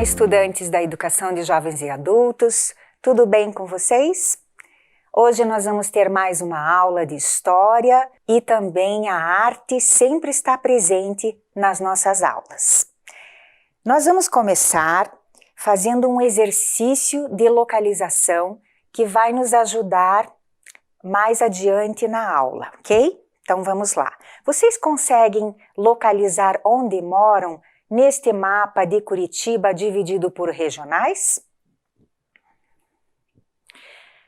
Olá, estudantes da Educação de Jovens e Adultos, tudo bem com vocês? Hoje nós vamos ter mais uma aula de História e também a arte sempre está presente nas nossas aulas. Nós vamos começar fazendo um exercício de localização que vai nos ajudar mais adiante na aula, ok? Então vamos lá. Vocês conseguem localizar onde moram neste mapa de Curitiba dividido por regionais?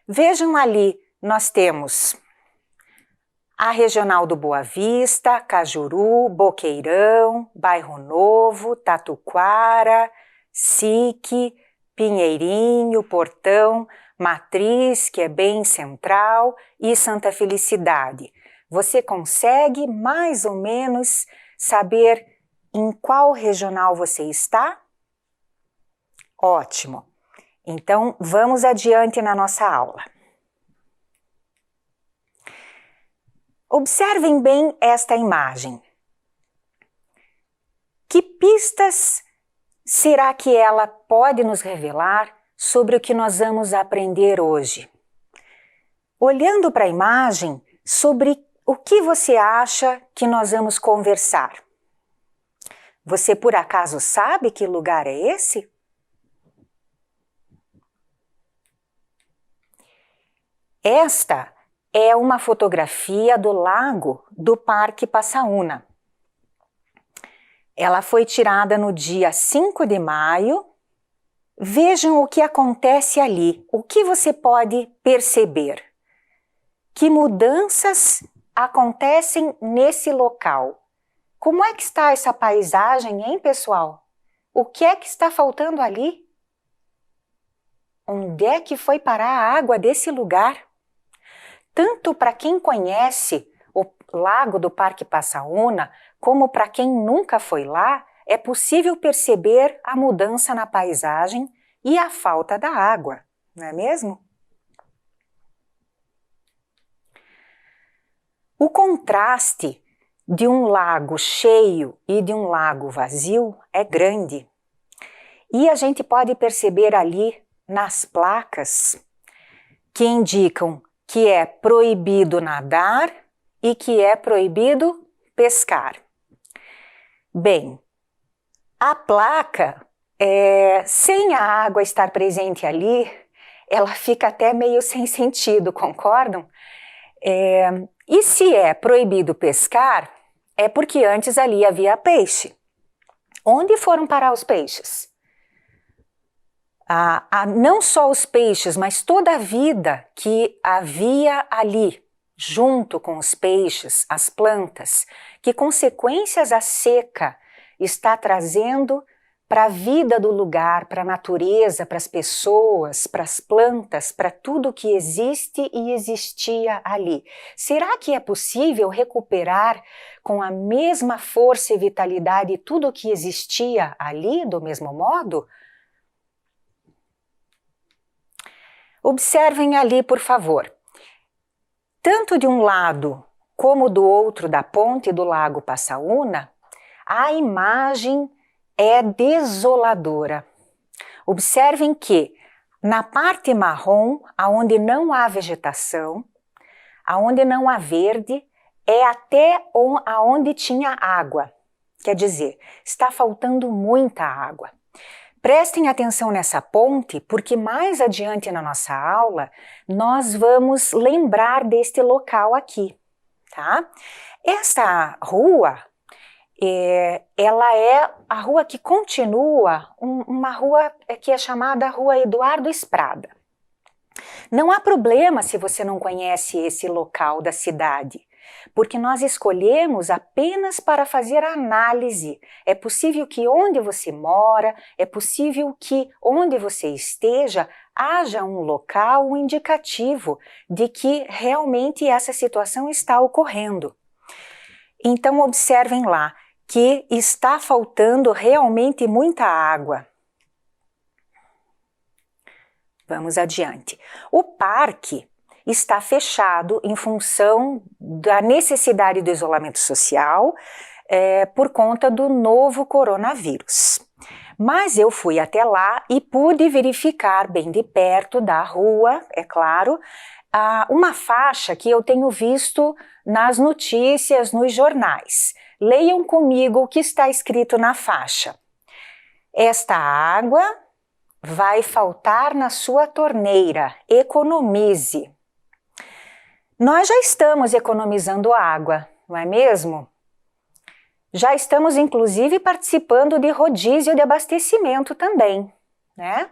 Vejam ali, nós temos a Regional do Boa Vista, Cajuru, Boqueirão, Bairro Novo, Tatuquara, SIC, Pinheirinho, Portão, Matriz, que é bem central, e Santa Felicidade. Você consegue mais ou menos saber em qual regional você está? Ótimo! Então, vamos adiante na nossa aula. Observem bem esta imagem. Que pistas será que ela pode nos revelar sobre o que nós vamos aprender hoje? Olhando para a imagem, sobre o que você acha que nós vamos conversar? Você por acaso sabe que lugar é esse? Esta é uma fotografia do lago do Parque Passaúna. Ela foi tirada no dia 5 de maio. Vejam o que acontece ali, o que você pode perceber. Que mudanças acontecem nesse local? Como é que está essa paisagem, hein, pessoal? O que é que está faltando ali? Onde é que foi parar a água desse lugar? Tanto para quem conhece o lago do Parque Passaúna, como para quem nunca foi lá, é possível perceber a mudança na paisagem e a falta da água, não é mesmo? O contraste de um lago cheio e de um lago vazio é grande. E a gente pode perceber ali nas placas que indicam que é proibido nadar e que é proibido pescar. Bem, a placa, sem a água estar presente ali, ela fica até meio sem sentido, concordam? E se é proibido pescar, é porque antes ali havia peixe. Onde foram parar os peixes? Não só os peixes, mas toda a vida que havia ali, junto com os peixes, as plantas, que consequências a seca está trazendo para a vida do lugar, para a natureza, para as pessoas, para as plantas, para tudo que existe e existia ali. Será que é possível recuperar com a mesma força e vitalidade tudo que existia ali do mesmo modo? Observem ali, por favor. Tanto de um lado como do outro da ponte do Lago Passaúna, a imagem é desoladora. Observem que na parte marrom, aonde não há vegetação, aonde não há verde, é até aonde tinha água. Quer dizer, está faltando muita água. Prestem atenção nessa ponte, porque mais adiante na nossa aula, nós vamos lembrar deste local aqui, tá? Esta rua, ela é a rua que continua, uma rua que é chamada Rua Eduardo Esprada. Não há problema se você não conhece esse local da cidade, porque nós escolhemos apenas para fazer a análise. É possível que onde você mora, é possível que onde você esteja, haja um local, um indicativo de que realmente essa situação está ocorrendo. Então observem lá que está faltando realmente muita água. Vamos adiante. O parque está fechado em função da necessidade do isolamento social por conta do novo coronavírus. Mas eu fui até lá e pude verificar bem de perto da rua, é claro, uma faixa que eu tenho visto nas notícias, nos jornais. Leiam comigo o que está escrito na faixa. Esta água vai faltar na sua torneira, economize. Nós já estamos economizando água, não é mesmo? Já estamos, inclusive, participando de rodízio de abastecimento também, né?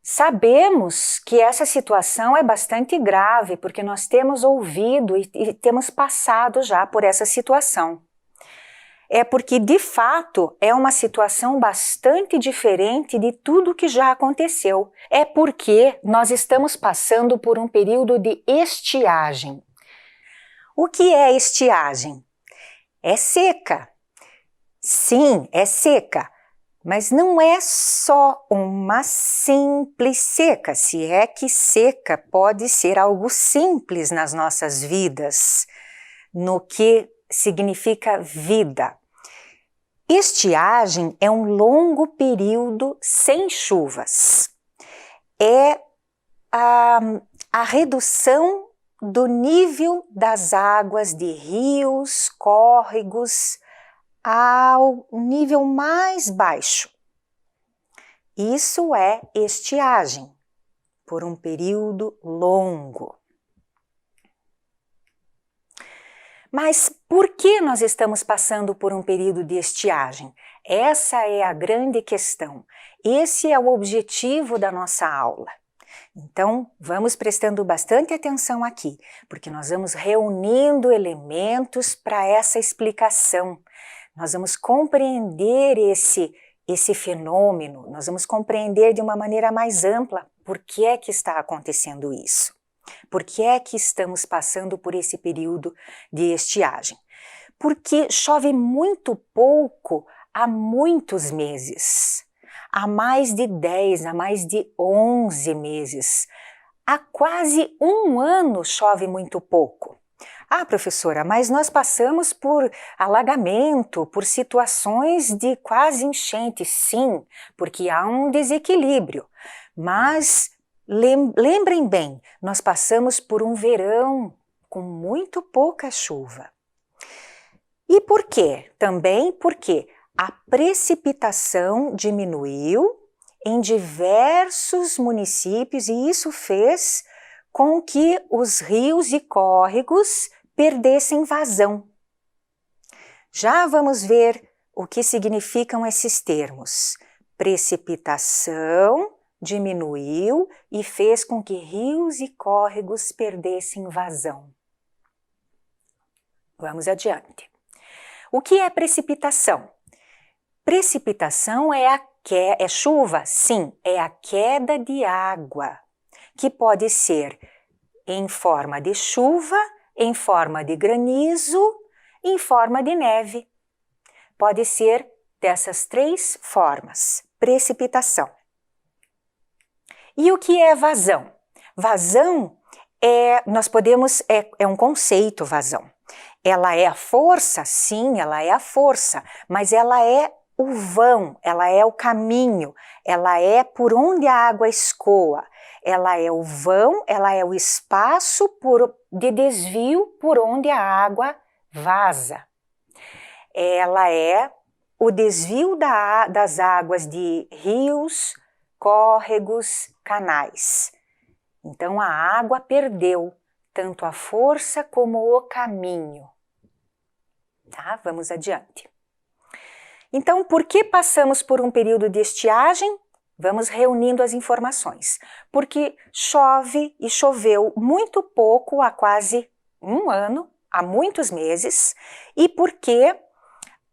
Sabemos que essa situação é bastante grave, porque nós temos ouvido e temos passado já por essa situação. É porque, de fato, é uma situação bastante diferente de tudo que já aconteceu. É porque nós estamos passando por um período de estiagem. O que é estiagem? É seca. Sim, é seca, mas não é só uma simples seca, se é que seca pode ser algo simples nas nossas vidas, no que significa vida. Estiagem é um longo período sem chuvas. É a redução do nível das águas de rios, córregos, ao nível mais baixo. Isso é estiagem, por um período longo. Mas por que nós estamos passando por um período de estiagem? Essa é a grande questão. Esse é o objetivo da nossa aula. Então, vamos prestando bastante atenção aqui, porque nós vamos reunindo elementos para essa explicação. Nós vamos compreender esse fenômeno, nós vamos compreender de uma maneira mais ampla por que é que está acontecendo isso. Por que é que estamos passando por esse período de estiagem? Porque chove muito pouco há muitos meses. Há mais de 10, há mais de 11 meses. Há quase um ano chove muito pouco. Ah, professora, mas nós passamos por alagamento, por situações de quase enchente, sim, porque há um desequilíbrio. Mas lembrem bem, nós passamos por um verão com muito pouca chuva. E por quê? Também porque a precipitação diminuiu em diversos municípios e isso fez com que os rios e córregos perdessem vazão. Já vamos ver o que significam esses termos. Precipitação diminuiu e fez com que rios e córregos perdessem vazão. Vamos adiante. O que é precipitação? Precipitação é chuva? Sim, é a queda de água, que pode ser em forma de chuva, em forma de granizo, em forma de neve. Pode ser dessas três formas, precipitação. E o que é vazão? Vazão é um conceito, vazão. Ela é a força? Sim, ela é a força, mas ela é o vão, ela é o caminho, ela é por onde a água escoa, ela é o vão, ela é o espaço de desvio por onde a água vaza. Ela é o desvio das águas de rios, córregos, canais. Então a água perdeu tanto a força como o caminho. Tá? Vamos adiante. Então, por que passamos por um período de estiagem? Vamos reunindo as informações. Porque chove e choveu muito pouco há quase um ano, há muitos meses, e porque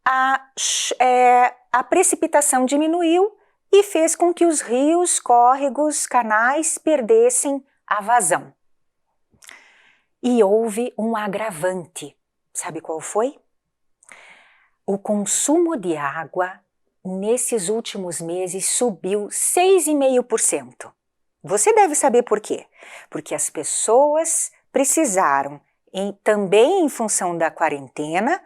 a precipitação diminuiu e fez com que os rios, córregos, canais perdessem a vazão. E houve um agravante. Sabe qual foi? O consumo de água nesses últimos meses subiu 6,5%. Você deve saber por quê. Porque as pessoas precisaram, também em função da quarentena,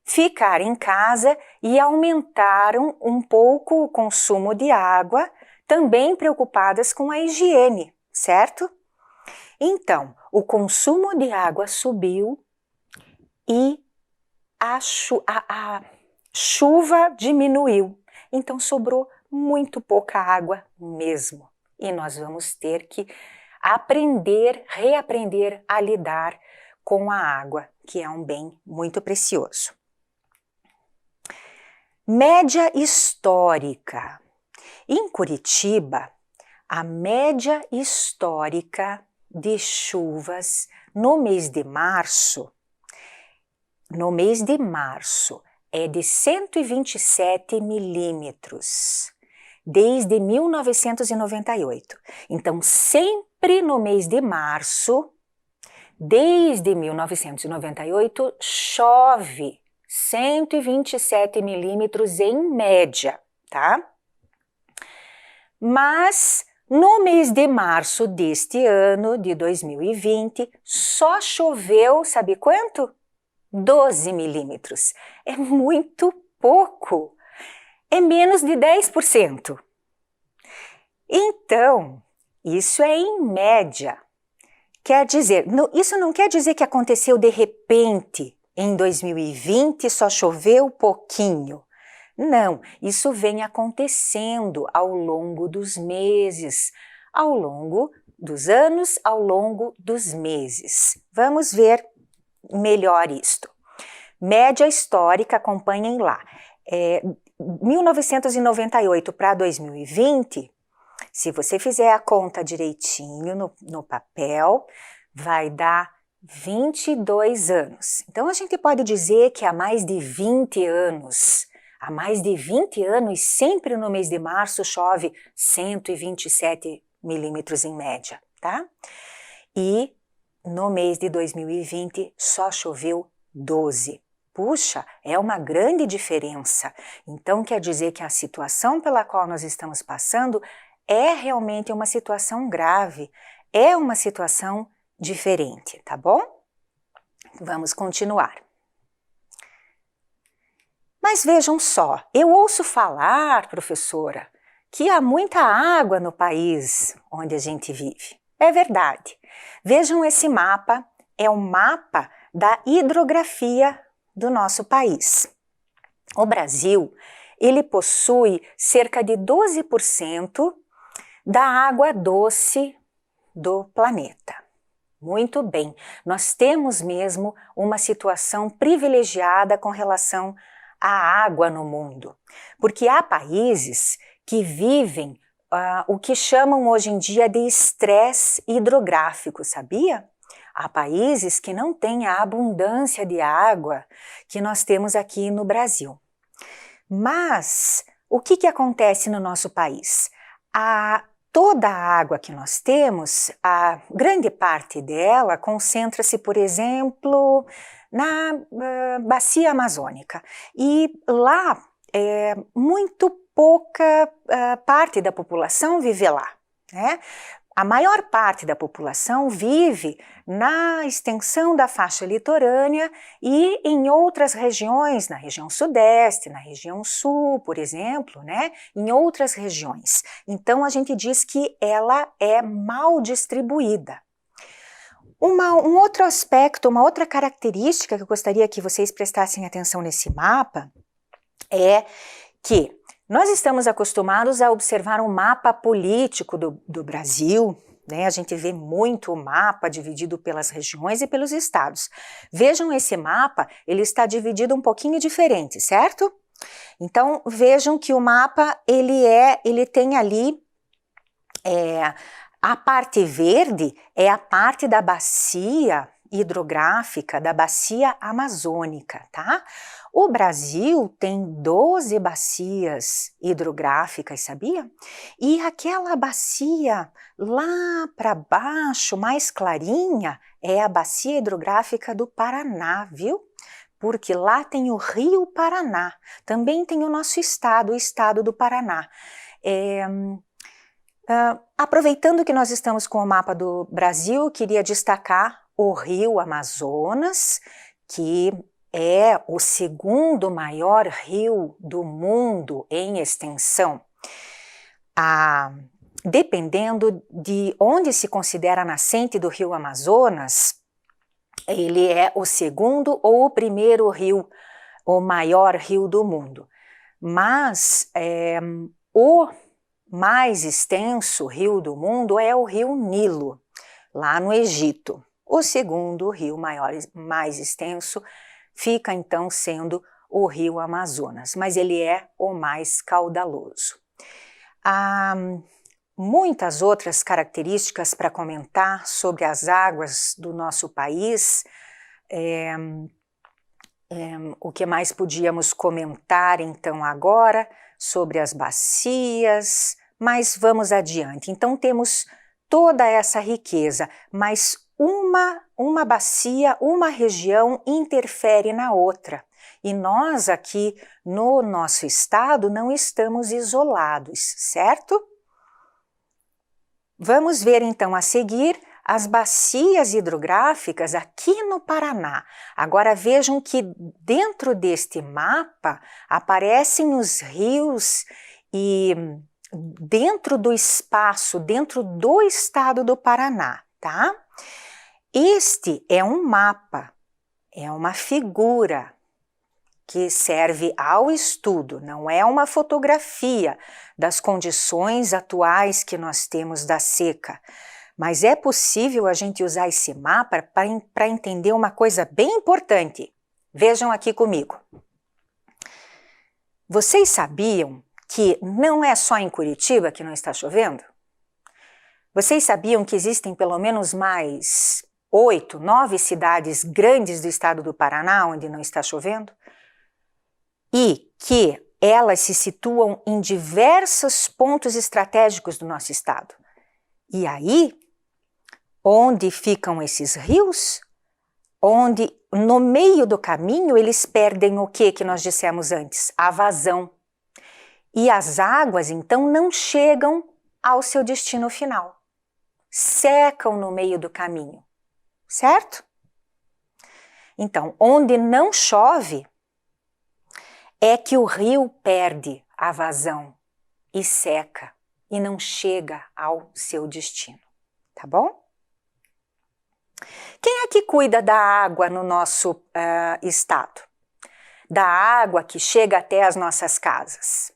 ficar em casa e aumentaram um pouco o consumo de água, também preocupadas com a higiene, certo? Então, o consumo de água subiu e a chuva diminuiu. Então, sobrou muito pouca água mesmo. E nós vamos ter que reaprender a lidar com a água, que é um bem muito precioso. Média histórica. Em Curitiba, a média histórica de chuvas no mês de março é de 127 milímetros, desde 1998. Então, sempre no mês de março, desde 1998, chove 127 milímetros em média, tá? Mas no mês de março deste ano, de 2020, só choveu, sabe quanto? 12 milímetros. É muito pouco. É menos de 10%. Então, isso é em média. Quer dizer, isso não quer dizer que aconteceu de repente, em 2020 só choveu pouquinho. Não, isso vem acontecendo ao longo dos meses, ao longo dos anos, ao longo dos meses. Vamos ver melhor isto. Média histórica, acompanhem lá. 1998 para 2020, se você fizer a conta direitinho no papel, vai dar 22 anos. Então, a gente pode dizer que há mais de 20 anos, sempre no mês de março chove 127 milímetros em média, tá? E no mês de 2020 só choveu 12. Puxa, é uma grande diferença. Então, quer dizer que a situação pela qual nós estamos passando é realmente uma situação grave, é uma situação diferente, tá bom? Vamos continuar. Mas vejam só, eu ouço falar, professora, que há muita água no país onde a gente vive. É verdade. Vejam esse mapa, é um mapa da hidrografia do nosso país. O Brasil, ele possui cerca de 12% da água doce do planeta. Muito bem, nós temos mesmo uma situação privilegiada com relação à água no mundo, porque há países que vivem o que chamam hoje em dia de estresse hidrográfico, sabia? Há países que não têm a abundância de água que nós temos aqui no Brasil. Mas o que acontece no nosso país? Toda a água que nós temos, a grande parte dela concentra-se, por exemplo, na bacia amazônica. E lá, muito pouca parte da população vive lá, né? A maior parte da população vive na extensão da faixa litorânea e em outras regiões, na região sudeste, na região sul, por exemplo, né? Em outras regiões. Então, a gente diz que ela é mal distribuída. Um outro aspecto, uma outra característica que eu gostaria que vocês prestassem atenção nesse mapa é que nós estamos acostumados a observar um mapa político do Brasil, né? A gente vê muito o mapa dividido pelas regiões e pelos estados. Vejam esse mapa, ele está dividido um pouquinho diferente, certo? Então, vejam que o mapa, ele tem ali, a parte verde é a parte da bacia hidrográfica, da bacia amazônica, tá? O Brasil tem 12 bacias hidrográficas, sabia? E aquela bacia lá para baixo, mais clarinha, é a bacia hidrográfica do Paraná, viu? Porque lá tem o Rio Paraná, também tem o nosso estado, o estado do Paraná. Aproveitando que nós estamos com o mapa do Brasil, queria destacar o Rio Amazonas, que é o segundo maior rio do mundo em extensão. Dependendo de onde se considera a nascente do rio Amazonas, ele é o segundo ou o primeiro rio, o maior rio do mundo. Mas o mais extenso rio do mundo é o rio Nilo, lá no Egito. O segundo rio mais extenso fica então sendo o rio Amazonas, mas ele é o mais caudaloso. Há muitas outras características para comentar sobre as águas do nosso país. O que mais podíamos comentar então agora sobre as bacias, mas vamos adiante. Então temos toda essa riqueza, mas uma bacia, uma região interfere na outra. E nós aqui no nosso estado não estamos isolados, certo? Vamos ver então a seguir as bacias hidrográficas aqui no Paraná. Agora vejam que dentro deste mapa aparecem os rios e dentro do espaço, dentro do estado do Paraná, tá? Este é um mapa, é uma figura que serve ao estudo, não é uma fotografia das condições atuais que nós temos da seca. Mas é possível a gente usar esse mapa para entender uma coisa bem importante. Vejam aqui comigo. Vocês sabiam que não é só em Curitiba que não está chovendo? Vocês sabiam que existem pelo menos mais 8, 9 cidades grandes do estado do Paraná onde não está chovendo? E que elas se situam em diversos pontos estratégicos do nosso estado. E aí, onde ficam esses rios? Onde no meio do caminho eles perdem o que nós dissemos antes? A vazão. E as águas então não chegam ao seu destino final. Secam no meio do caminho, certo? Então, onde não chove, é que o rio perde a vazão e seca e não chega ao seu destino, tá bom? Quem é que cuida da água no nosso estado? Da água que chega até as nossas casas?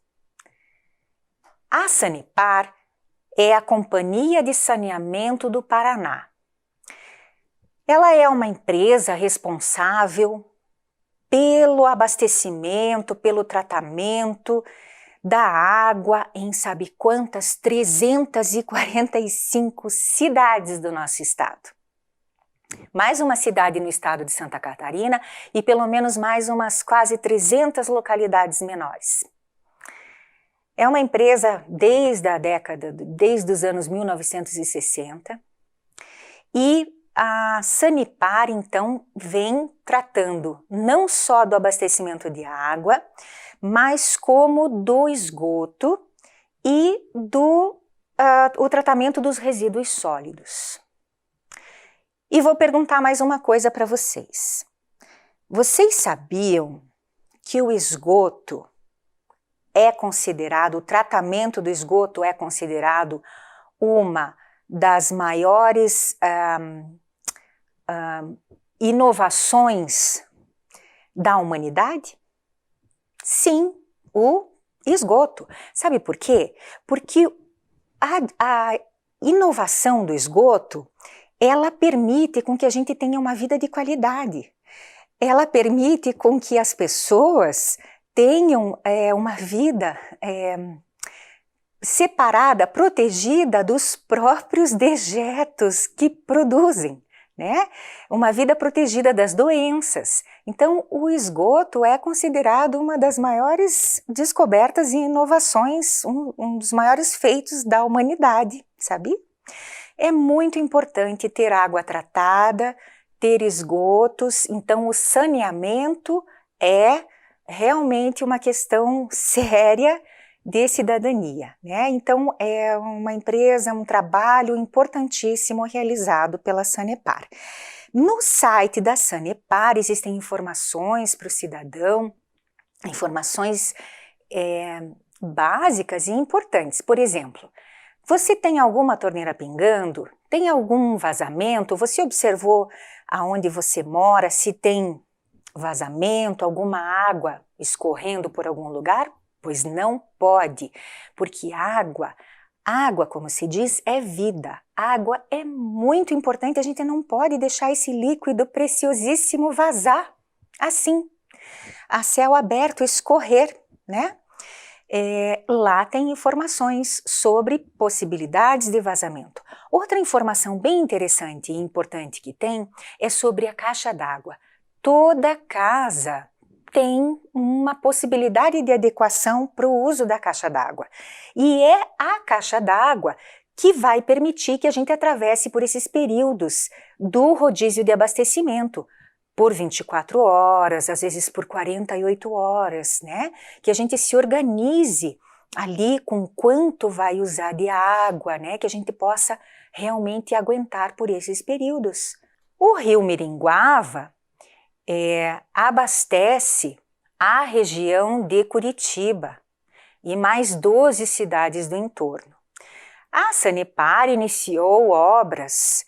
A Sanepar é a Companhia de Saneamento do Paraná. Ela é uma empresa responsável pelo abastecimento, pelo tratamento da água em sabe quantas? 345 cidades do nosso estado. Mais uma cidade no estado de Santa Catarina e pelo menos mais umas quase 300 localidades menores. É uma empresa desde os anos 1960 e a Sanepar, então, vem tratando não só do abastecimento de água, mas como do esgoto e o tratamento dos resíduos sólidos. E vou perguntar mais uma coisa para vocês. Vocês sabiam que o esgoto o tratamento do esgoto é considerado uma das maiores inovações da humanidade? Sim, o esgoto. Sabe por quê? Porque a inovação do esgoto, ela permite com que a gente tenha uma vida de qualidade. Ela permite com que as pessoas tenham uma vida separada, protegida dos próprios dejetos que produzem, né? Uma vida protegida das doenças. Então, o esgoto é considerado uma das maiores descobertas e inovações, um dos maiores feitos da humanidade, sabe? É muito importante ter água tratada, ter esgotos, então o saneamento é realmente uma questão séria de cidadania, né? Então é uma empresa, um trabalho importantíssimo realizado pela Sanepar. No site da Sanepar existem informações para o cidadão, informações básicas e importantes. Por exemplo, você tem alguma torneira pingando? Tem algum vazamento? Você observou aonde você mora, se tem vazamento, alguma água escorrendo por algum lugar? Pois não pode, porque água, como se diz, é vida. Água é muito importante, a gente não pode deixar esse líquido preciosíssimo vazar assim, a céu aberto, escorrer, né? Lá tem informações sobre possibilidades de vazamento. Outra informação bem interessante e importante que tem é sobre a caixa d'água. Toda casa tem uma possibilidade de adequação para o uso da caixa d'água. E é a caixa d'água que vai permitir que a gente atravesse por esses períodos do rodízio de abastecimento, por 24 horas, às vezes por 48 horas, né? Que a gente se organize ali com quanto vai usar de água, né? Que a gente possa realmente aguentar por esses períodos. O rio Miringuava abastece a região de Curitiba e mais 12 cidades do entorno. A Sanepar iniciou obras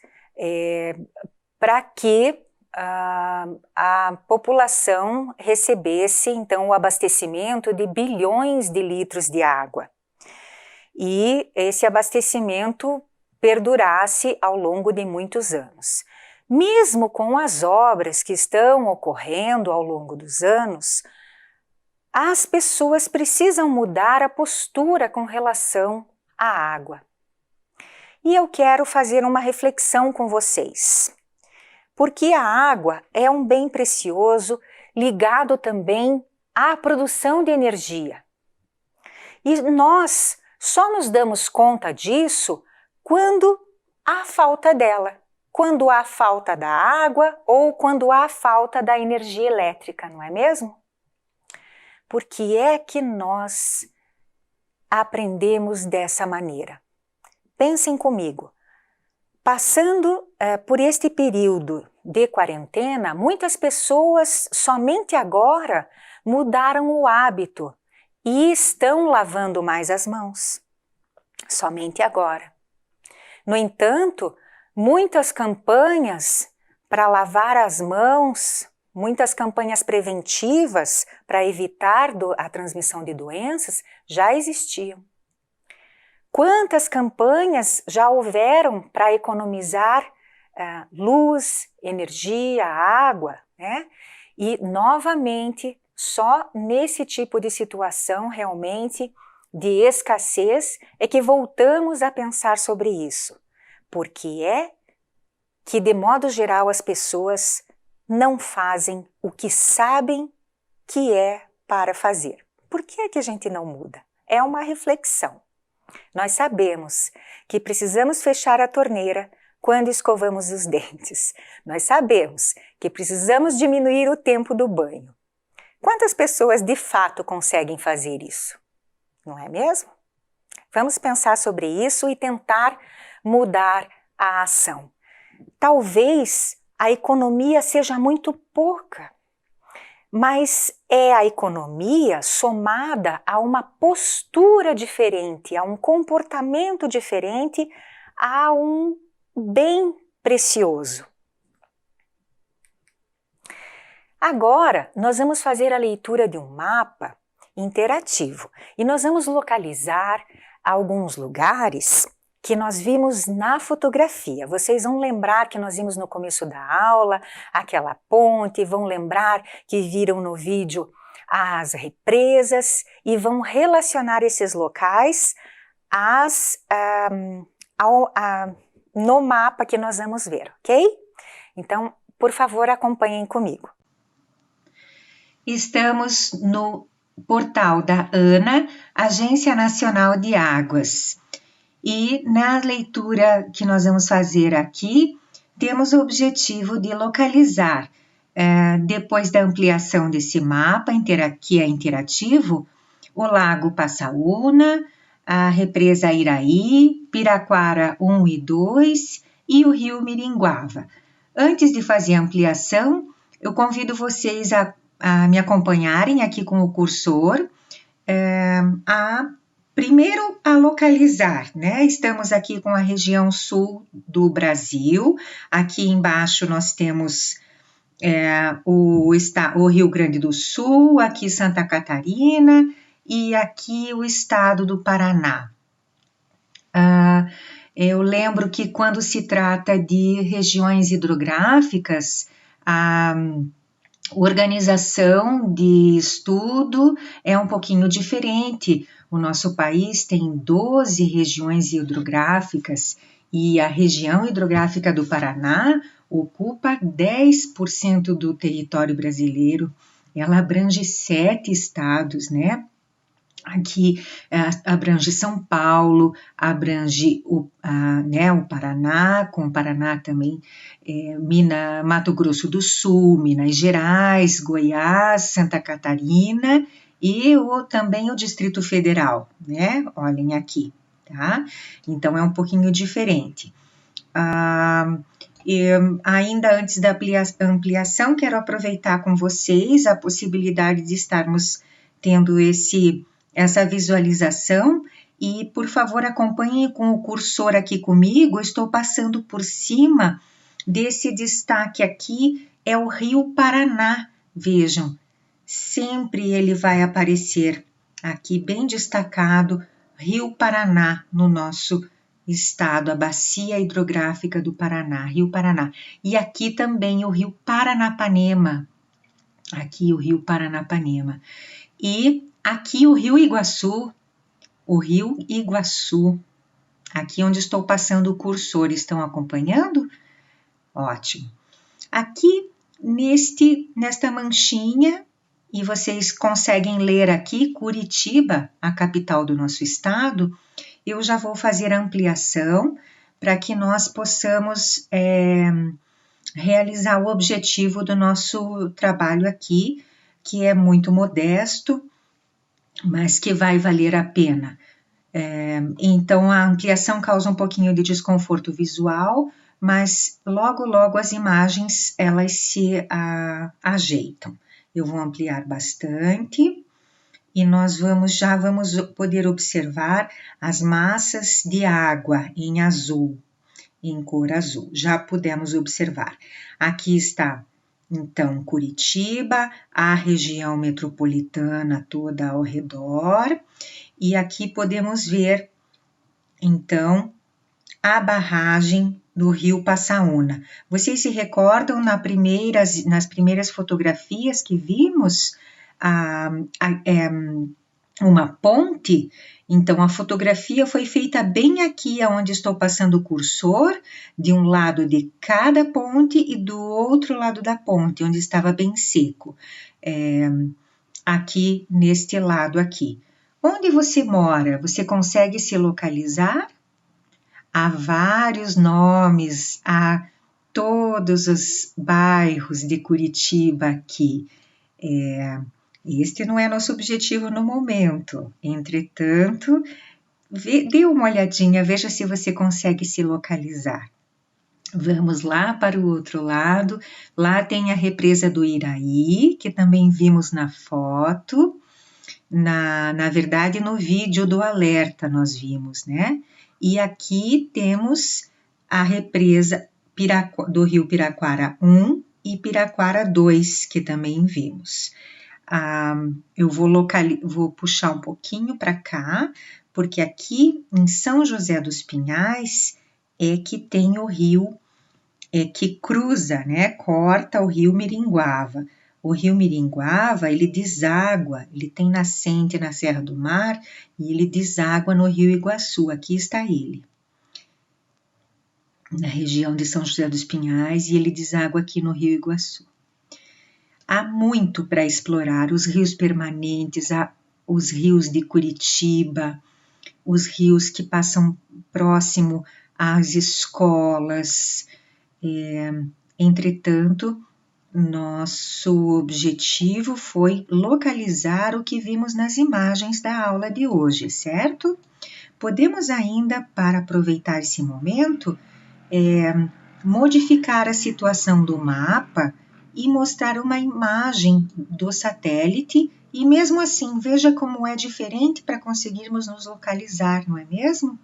para que a população recebesse então o abastecimento de bilhões de litros de água e esse abastecimento perdurasse ao longo de muitos anos. Mesmo com as obras que estão ocorrendo ao longo dos anos, as pessoas precisam mudar a postura com relação à água. E eu quero fazer uma reflexão com vocês. Porque a água é um bem precioso ligado também à produção de energia. E nós só nos damos conta disso quando há falta dela, quando há falta da água ou quando há falta da energia elétrica, não é mesmo? Por que é que nós aprendemos dessa maneira? Pensem comigo. Passando por este período de quarentena, muitas pessoas somente agora mudaram o hábito e estão lavando mais as mãos. Somente agora. No entanto, muitas campanhas para lavar as mãos, muitas campanhas preventivas para evitar a transmissão de doenças já existiam. Quantas campanhas já houveram para economizar luz, energia, água, né? E, novamente, só nesse tipo de situação realmente de escassez é que voltamos a pensar sobre isso. Porque é que, de modo geral, as pessoas não fazem o que sabem que é para fazer. Por que é que a gente não muda? É uma reflexão. Nós sabemos que precisamos fechar a torneira quando escovamos os dentes. Nós sabemos que precisamos diminuir o tempo do banho. Quantas pessoas de fato conseguem fazer isso? Não é mesmo? Vamos pensar sobre isso e tentar mudar a ação. Talvez a economia seja muito pouca, mas é a economia somada a uma postura diferente, a um comportamento diferente, a um bem precioso. Agora, nós vamos fazer a leitura de um mapa interativo e nós vamos localizar alguns lugares que nós vimos na fotografia. Vocês vão lembrar que nós vimos no começo da aula aquela ponte, vão lembrar que viram no vídeo as represas e vão relacionar esses locais no mapa que nós vamos ver, ok? Então, por favor, acompanhem comigo. Estamos no portal da ANA, Agência Nacional de Águas. E na leitura que nós vamos fazer aqui, temos o objetivo de localizar, depois da ampliação desse mapa, que é interativo, o Lago Passaúna, a Represa Iraí, Piraquara 1 e 2 e o Rio Miringuava. Antes de fazer a ampliação, eu convido vocês a me acompanharem aqui com o cursor, primeiro a localizar, né? Estamos aqui com a região sul do Brasil, aqui embaixo nós temos o Rio Grande do Sul, aqui Santa Catarina e aqui o estado do Paraná. Eu lembro que quando se trata de regiões hidrográficas, a organização de estudo é um pouquinho diferente. O nosso país tem 12 regiões hidrográficas e a região hidrográfica do Paraná ocupa 10% do território brasileiro. Ela abrange 7 estados, né? Aqui abrange São Paulo, abrange o Paraná, com o Paraná também, Mato Grosso do Sul, Minas Gerais, Goiás, Santa Catarina e também o Distrito Federal, né? Olhem aqui, tá? Então é um pouquinho diferente. Ainda antes da ampliação, quero aproveitar com vocês a possibilidade de estarmos tendo essa visualização e, por favor, acompanhem com o cursor aqui comigo. Estou passando por cima desse destaque aqui, é o Rio Paraná. Vejam, sempre ele vai aparecer aqui bem destacado, Rio Paraná, no nosso estado, a bacia hidrográfica do Paraná, Rio Paraná. E aqui também o Rio Paranapanema, aqui o Rio Paranapanema. E aqui o Rio Iguaçu, aqui onde estou passando o cursor, estão acompanhando? Ótimo. Aqui nesta manchinha, e vocês conseguem ler aqui, Curitiba, a capital do nosso estado, eu já vou fazer a ampliação para que nós possamos realizar o objetivo do nosso trabalho aqui, que é muito modesto, mas que vai valer a pena. Então, a ampliação causa um pouquinho de desconforto visual, mas logo as imagens, elas se ajeitam. Eu vou ampliar bastante e nós já vamos poder observar as massas de água em azul, em cor azul. Já pudemos observar. Aqui está, então, Curitiba, a região metropolitana toda ao redor. E aqui podemos ver, então, a barragem do Rio Passaúna. Vocês se recordam nas primeiras fotografias que vimos uma ponte? Então, a fotografia foi feita bem aqui, onde estou passando o cursor, de um lado de cada ponte e do outro lado da ponte, onde estava bem seco. Aqui, neste lado aqui. Onde você mora? Você consegue se localizar? Há vários nomes, há todos os bairros de Curitiba aqui. Este não é nosso objetivo no momento. Entretanto, dê uma olhadinha, veja se você consegue se localizar. Vamos lá para o outro lado. Lá tem a represa do Iraí, que também vimos na foto. Na verdade, no vídeo do alerta nós vimos, né? E aqui temos a represa do Rio Piraquara 1 e Piraquara 2, que também vimos. Eu vou puxar um pouquinho para cá, porque aqui em São José dos Pinhais é que tem o rio que cruza, né? Corta o rio Miringuava. O rio Miringuava, ele deságua, ele tem nascente na Serra do Mar e ele deságua no Rio Iguaçu. Aqui está ele, na região de São José dos Pinhais, e ele deságua aqui no Rio Iguaçu. Há muito para explorar, os rios permanentes, os rios de Curitiba, os rios que passam próximo às escolas. Entretanto, nosso objetivo foi localizar o que vimos nas imagens da aula de hoje, certo? Podemos ainda, para aproveitar esse momento, modificar a situação do mapa e mostrar uma imagem do satélite e mesmo assim, veja como é diferente para conseguirmos nos localizar, não é mesmo?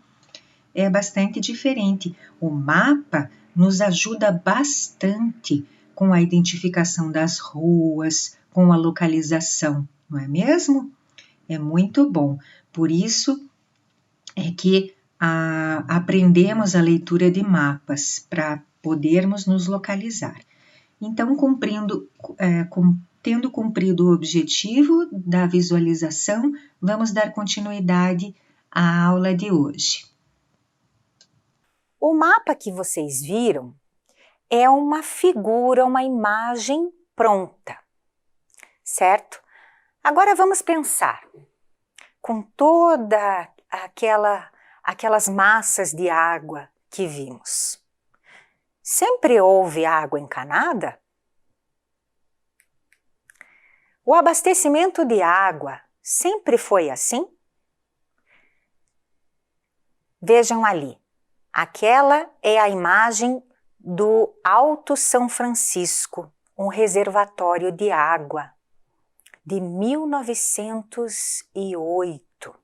É bastante diferente. O mapa nos ajuda bastante com a identificação das ruas, com a localização, não é mesmo? É muito bom. Por isso é que aprendemos a leitura de mapas para podermos nos localizar. Então, tendo cumprido o objetivo da visualização, vamos dar continuidade à aula de hoje. O mapa que vocês viram é uma figura, uma imagem pronta, certo? Agora vamos pensar, com toda aquelas massas de água que vimos. Sempre houve água encanada? O abastecimento de água sempre foi assim? Vejam ali, aquela é a imagem do Alto São Francisco, um reservatório de água de 1908.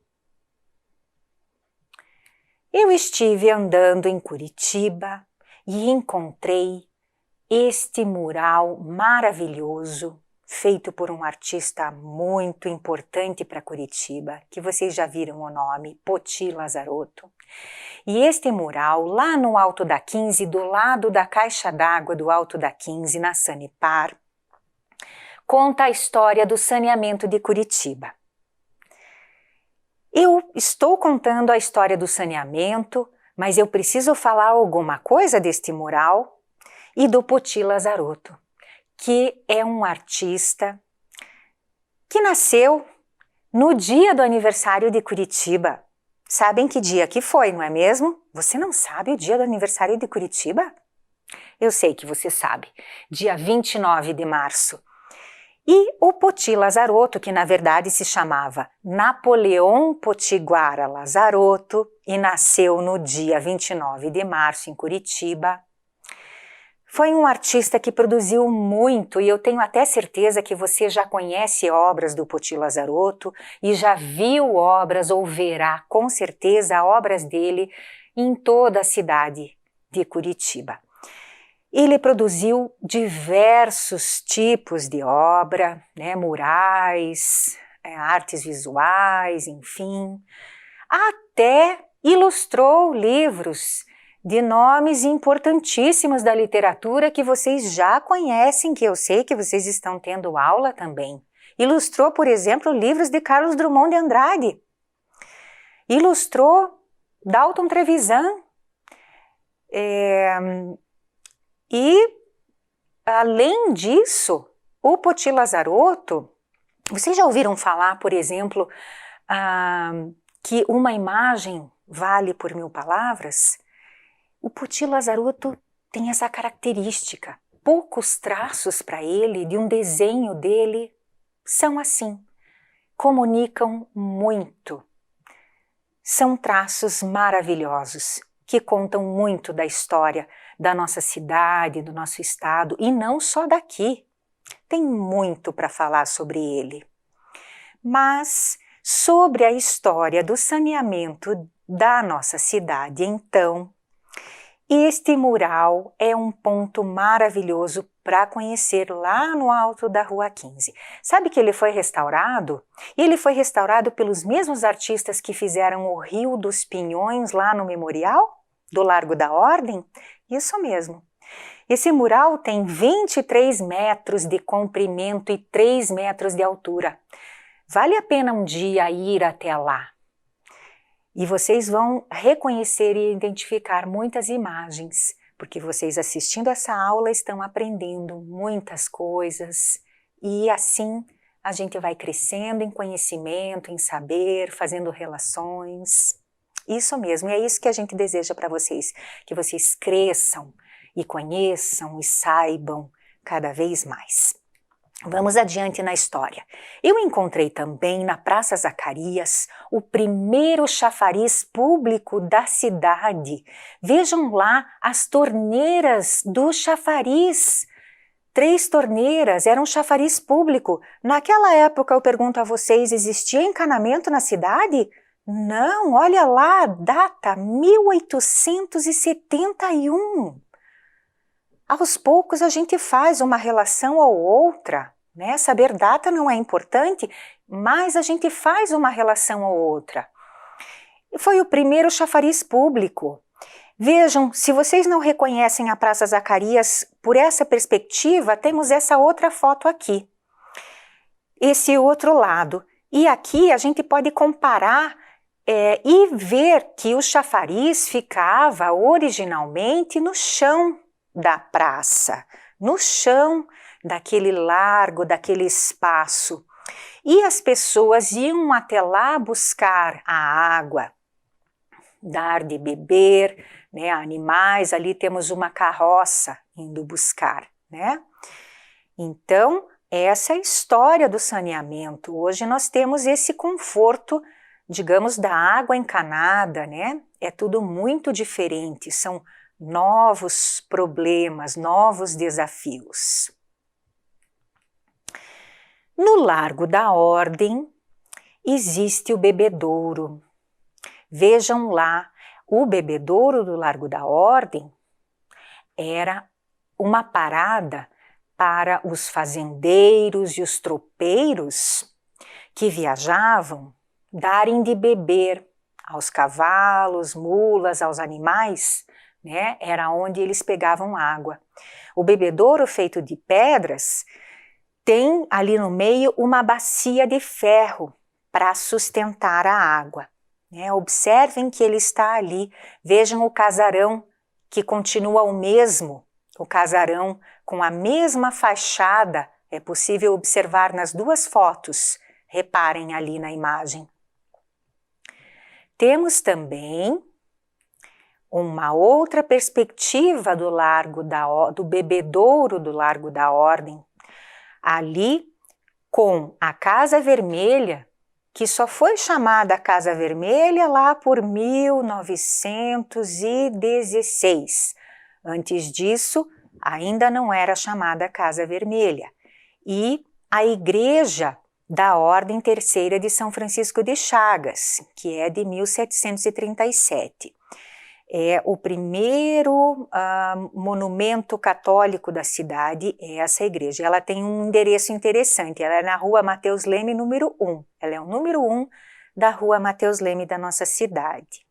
Eu estive andando em Curitiba e encontrei este mural maravilhoso feito por um artista muito importante para Curitiba, que vocês já viram o nome, Poti Lazarotto. E este mural, lá no Alto da 15, do lado da caixa d'água do Alto da 15, na Sanepar, conta a história do saneamento de Curitiba. Eu estou contando a história do saneamento, mas eu preciso falar alguma coisa deste mural e do Poti Lazarotto, que é um artista que nasceu no dia do aniversário de Curitiba. Sabem que dia que foi, não é mesmo? Você não sabe o dia do aniversário de Curitiba? Eu sei que você sabe, dia 29 de março. E o Poti Lazarotto, que na verdade se chamava Napoleão Potiguara Lazarotto e nasceu no dia 29 de março em Curitiba, foi um artista que produziu muito e eu tenho até certeza que você já conhece obras do Poti Lazarotto e já viu obras ou verá com certeza obras dele em toda a cidade de Curitiba. Ele produziu diversos tipos de obra, né, murais, artes visuais, enfim, até ilustrou livros de nomes importantíssimos da literatura que vocês já conhecem, que eu sei que vocês estão tendo aula também. Ilustrou, por exemplo, livros de Carlos Drummond de Andrade. Ilustrou Dalton Trevisan. E, além disso, o Poti Lazarotto, vocês já ouviram falar, por exemplo, que uma imagem vale por 1000 palavras? O Poti Lazarotto tem essa característica. Poucos traços para ele, de um desenho dele, são assim. Comunicam muito. São traços maravilhosos que contam muito da história da nossa cidade, do nosso estado e não só daqui. Tem muito para falar sobre ele. Mas sobre a história do saneamento da nossa cidade, então, este mural é um ponto maravilhoso para conhecer lá no alto da Rua 15. Sabe que ele foi restaurado? E ele foi restaurado pelos mesmos artistas que fizeram o Rio dos Pinhões lá no Memorial, do Largo da Ordem? Isso mesmo. Esse mural tem 23 metros de comprimento e 3 metros de altura. Vale a pena um dia ir até lá. E vocês vão reconhecer e identificar muitas imagens, porque vocês assistindo essa aula estão aprendendo muitas coisas e assim a gente vai crescendo em conhecimento, em saber, fazendo relações. Isso mesmo, e é isso que a gente deseja para vocês, que vocês cresçam e conheçam e saibam cada vez mais. Vamos adiante na história. Eu encontrei também na Praça Zacarias o primeiro chafariz público da cidade. Vejam lá as torneiras do chafariz. 3 torneiras, era um chafariz público. Naquela época, eu pergunto a vocês, existia encanamento na cidade? Não, olha lá, data 1871. Aos poucos a gente faz uma relação ou outra, né? Saber data não é importante, mas a gente faz uma relação ou outra. E foi o primeiro chafariz público. Vejam, se vocês não reconhecem a Praça Zacarias por essa perspectiva, temos essa outra foto aqui. Esse outro lado. E aqui a gente pode comparar e ver que o chafariz ficava originalmente no chão da praça, no chão daquele largo, daquele espaço. E as pessoas iam até lá buscar a água, dar de beber, né, animais. Ali temos uma carroça indo buscar, né? Então, essa é a história do saneamento. Hoje nós temos esse conforto, digamos, da água encanada, né? É tudo muito diferente, são novos problemas, novos desafios. No Largo da Ordem existe o bebedouro. Vejam lá, o bebedouro do Largo da Ordem era uma parada para os fazendeiros e os tropeiros que viajavam darem de beber aos cavalos, mulas, aos animais, né? Era onde eles pegavam água. O bebedouro feito de pedras tem ali no meio uma bacia de ferro para sustentar a água, né? Observem que ele está ali, vejam o casarão que continua o mesmo, o casarão com a mesma fachada, é possível observar nas 2 fotos, reparem ali na imagem. Temos também uma outra perspectiva do bebedouro do Largo da Ordem, ali com a Casa Vermelha, que só foi chamada Casa Vermelha lá por 1916. Antes disso, ainda não era chamada Casa Vermelha. E a Igreja da Ordem Terceira de São Francisco de Chagas, que é de 1737. É o primeiro monumento católico da cidade, é essa igreja. Ela tem um endereço interessante, ela é na Rua Mateus Leme, número 1. Ela é o número 1 da Rua Mateus Leme da nossa cidade.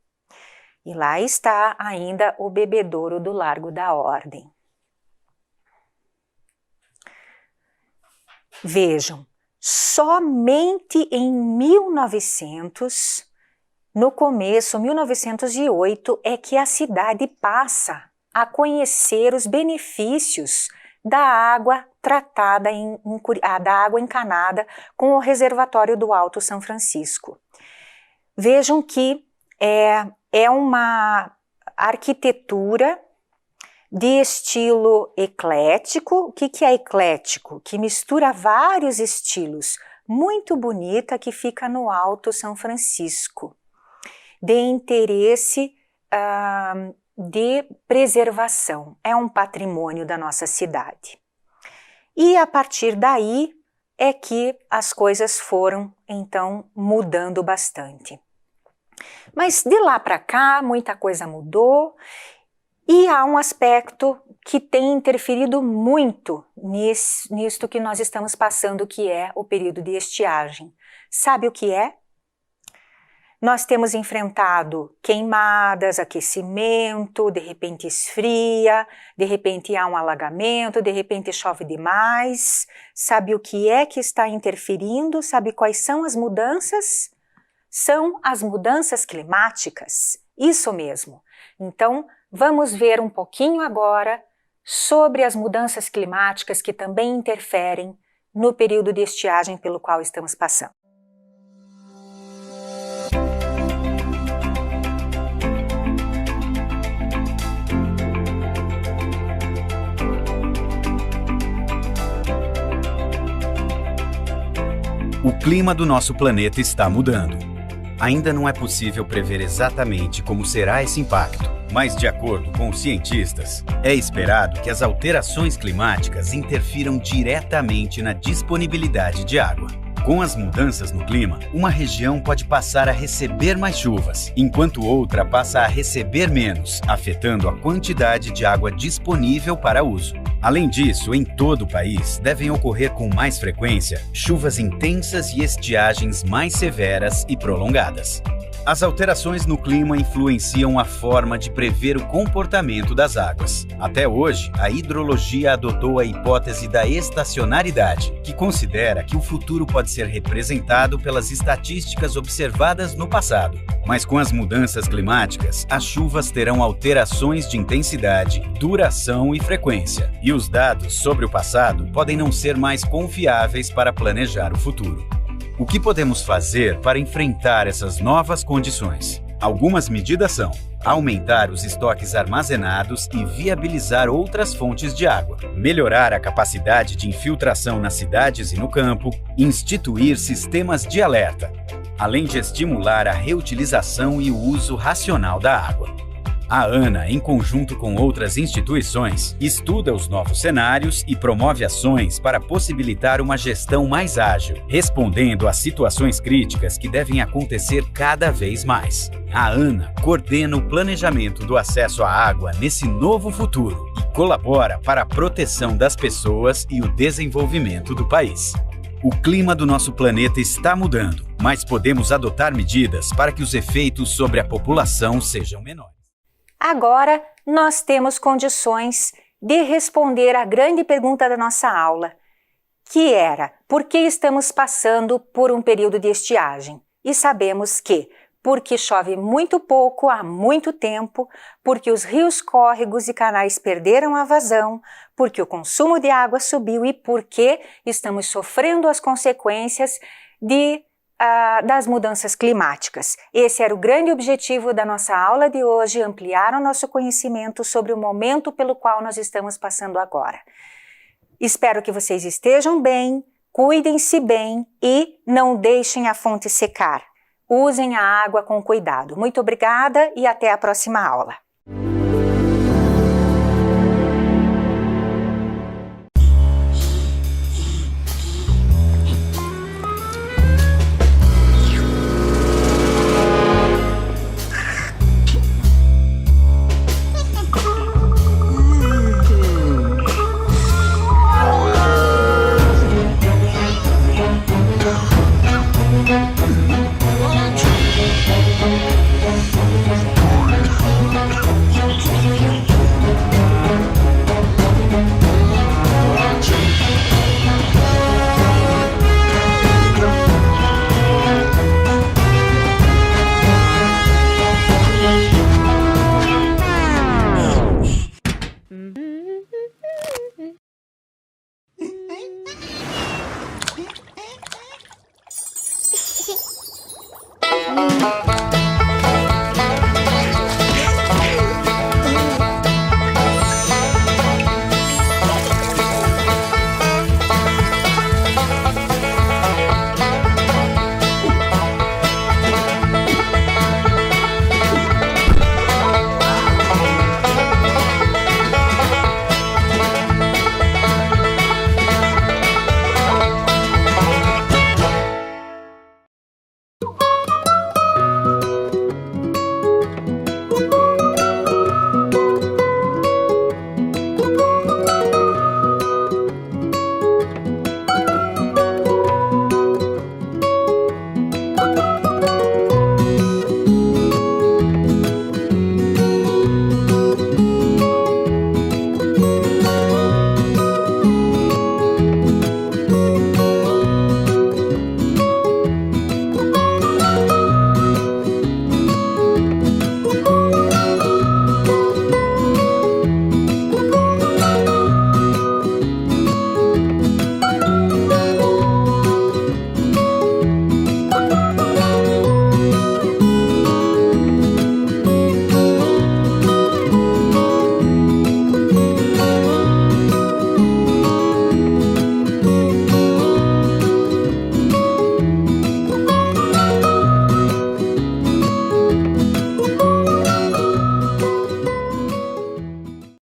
E lá está ainda o bebedouro do Largo da Ordem. Vejam, somente em 1900, no começo, 1908, é que a cidade passa a conhecer os benefícios da água tratada, da água encanada com o reservatório do Alto São Francisco. Vejam que é uma arquitetura de estilo eclético. O que é eclético? Que mistura vários estilos, muito bonita, que fica no Alto São Francisco, de interesse de preservação, é um patrimônio da nossa cidade. E a partir daí é que as coisas foram, então, mudando bastante. Mas de lá para cá, muita coisa mudou e há um aspecto que tem interferido muito nisto que nós estamos passando, que é o período de estiagem. Sabe o que é? Nós temos enfrentado queimadas, aquecimento, de repente esfria, de repente há um alagamento, de repente chove demais. Sabe o que é que está interferindo? Sabe quais são as mudanças? São as mudanças climáticas, isso mesmo. Então, vamos ver um pouquinho agora sobre as mudanças climáticas que também interferem no período de estiagem pelo qual estamos passando. O clima do nosso planeta está mudando. Ainda não é possível prever exatamente como será esse impacto, mas, de acordo com os cientistas, é esperado que as alterações climáticas interfiram diretamente na disponibilidade de água. Com as mudanças no clima, uma região pode passar a receber mais chuvas, enquanto outra passa a receber menos, afetando a quantidade de água disponível para uso. Além disso, em todo o país, devem ocorrer com mais frequência chuvas intensas e estiagens mais severas e prolongadas. As alterações no clima influenciam a forma de prever o comportamento das águas. Até hoje, a hidrologia adotou a hipótese da estacionalidade, que considera que o futuro pode ser representado pelas estatísticas observadas no passado. Mas com as mudanças climáticas, as chuvas terão alterações de intensidade, duração e frequência, e os dados sobre o passado podem não ser mais confiáveis para planejar o futuro. O que podemos fazer para enfrentar essas novas condições? Algumas medidas são: aumentar os estoques armazenados e viabilizar outras fontes de água, melhorar a capacidade de infiltração nas cidades e no campo, instituir sistemas de alerta, além de estimular a reutilização e o uso racional da água. A ANA, em conjunto com outras instituições, estuda os novos cenários e promove ações para possibilitar uma gestão mais ágil, respondendo às situações críticas que devem acontecer cada vez mais. A ANA coordena o planejamento do acesso à água nesse novo futuro e colabora para a proteção das pessoas e o desenvolvimento do país. O clima do nosso planeta está mudando, mas podemos adotar medidas para que os efeitos sobre a população sejam menores. Agora, nós temos condições de responder à grande pergunta da nossa aula, que era: por que estamos passando por um período de estiagem? E sabemos que, porque chove muito pouco há muito tempo, porque os rios, córregos e canais perderam a vazão, porque o consumo de água subiu e porque estamos sofrendo as consequências das mudanças climáticas. Esse era o grande objetivo da nossa aula de hoje: ampliar o nosso conhecimento sobre o momento pelo qual nós estamos passando agora. Espero que vocês estejam bem, cuidem-se bem e não deixem a fonte secar. Usem a água com cuidado. Muito obrigada e até a próxima aula.